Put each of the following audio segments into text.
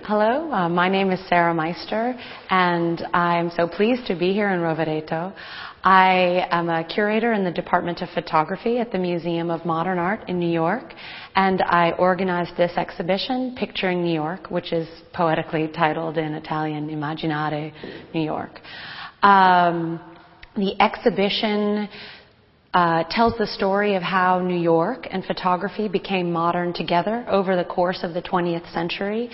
Hello, my name is Sarah Meister, and I'm so pleased to be here in Rovereto. I am a curator in the Department of Photography at the Museum of Modern Art in New York, and I organized this exhibition, Picturing New York, which is poetically titled in Italian, Immaginare New York. The exhibition tells the story of how New York and photography became modern together over the course of the 20th century,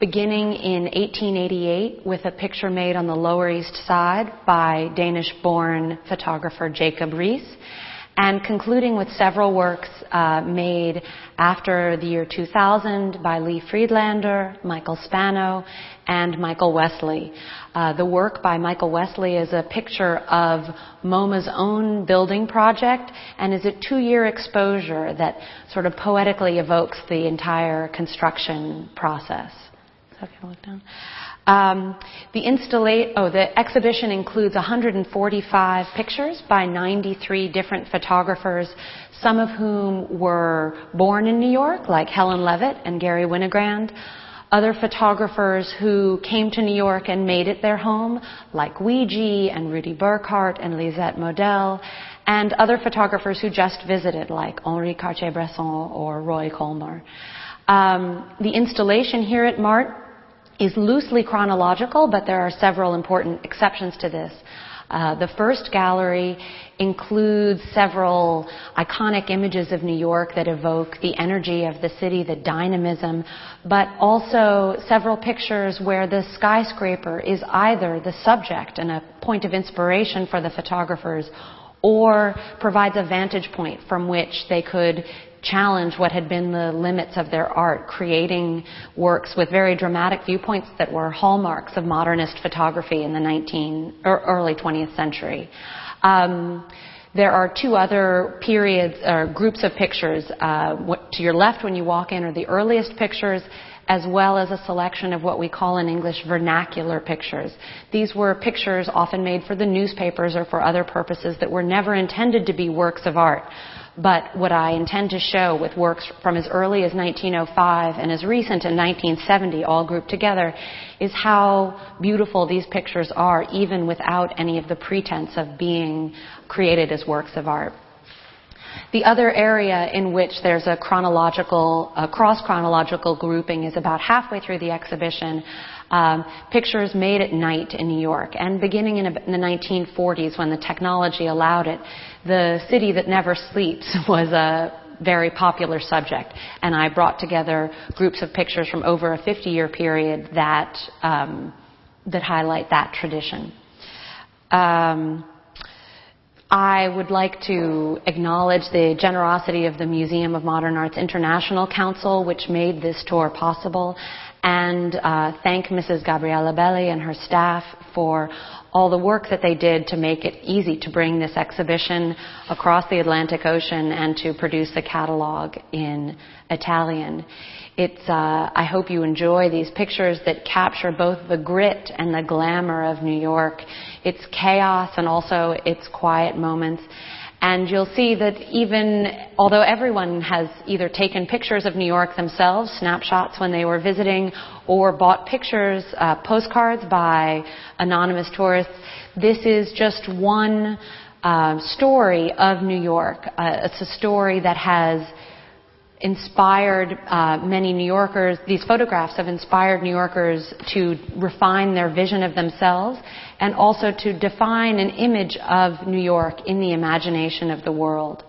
beginning in 1888 with a picture made on the Lower East Side by Danish-born photographer Jacob Riis, and concluding with several works made after the year 2000 by Lee Friedlander, Michael Spano, and Michael Wesley. The work by Michael Wesley is a picture of MoMA's own building project and is a 2-year exposure that sort of poetically evokes the entire construction process. So if you look down. The exhibition includes 145 pictures by 93 different photographers, some of whom were born in New York, like Helen Levitt and Gary Winogrand, other photographers who came to New York and made it their home, like Ouija and Rudy Burkhardt and Lisette Model, and other photographers who just visited, like Henri Cartier-Bresson or Roy Colmar. The installation here at Mart is loosely chronological, but there are several important exceptions to this. The first gallery includes several iconic images of New York that evoke the energy of the city, the dynamism, but also several pictures where the skyscraper is either the subject and a point of inspiration for the photographers, or provides a vantage point from which they could challenge what had been the limits of their art, creating works with very dramatic viewpoints that were hallmarks of modernist photography in the early 20th century. There are two other periods or groups of pictures. To your left when you walk in are the earliest pictures, as well as a selection of what we call in English vernacular pictures. These were pictures often made for the newspapers or for other purposes that were never intended to be works of art. But what I intend to show with works from as early as 1905 and as recent in 1970, all grouped together, is how beautiful these pictures are, even without any of the pretense of being created as works of art. The other area in which there's a cross-chronological grouping is about halfway through the exhibition, pictures made at night in New York. And beginning in the 1940s, when the technology allowed it, the city that never sleeps was a very popular subject. And I brought together groups of pictures from over a 50-year period that highlight that tradition. I would like to acknowledge the generosity of the Museum of Modern Art's International Council, which made this tour possible, and thank Mrs. Gabriella Belli and her staff for all the work that they did to make it easy to bring this exhibition across the Atlantic Ocean and to produce a catalog in Italian. I hope you enjoy these pictures that capture both the grit and the glamour of New York, its chaos and also its quiet moments. And you'll see that although everyone has either taken pictures of New York themselves, snapshots when they were visiting, or bought pictures, postcards by anonymous tourists, this is just one story of New York. It's a story that has inspired many New Yorkers. These photographs have inspired New Yorkers to refine their vision of themselves and also to define an image of New York in the imagination of the world.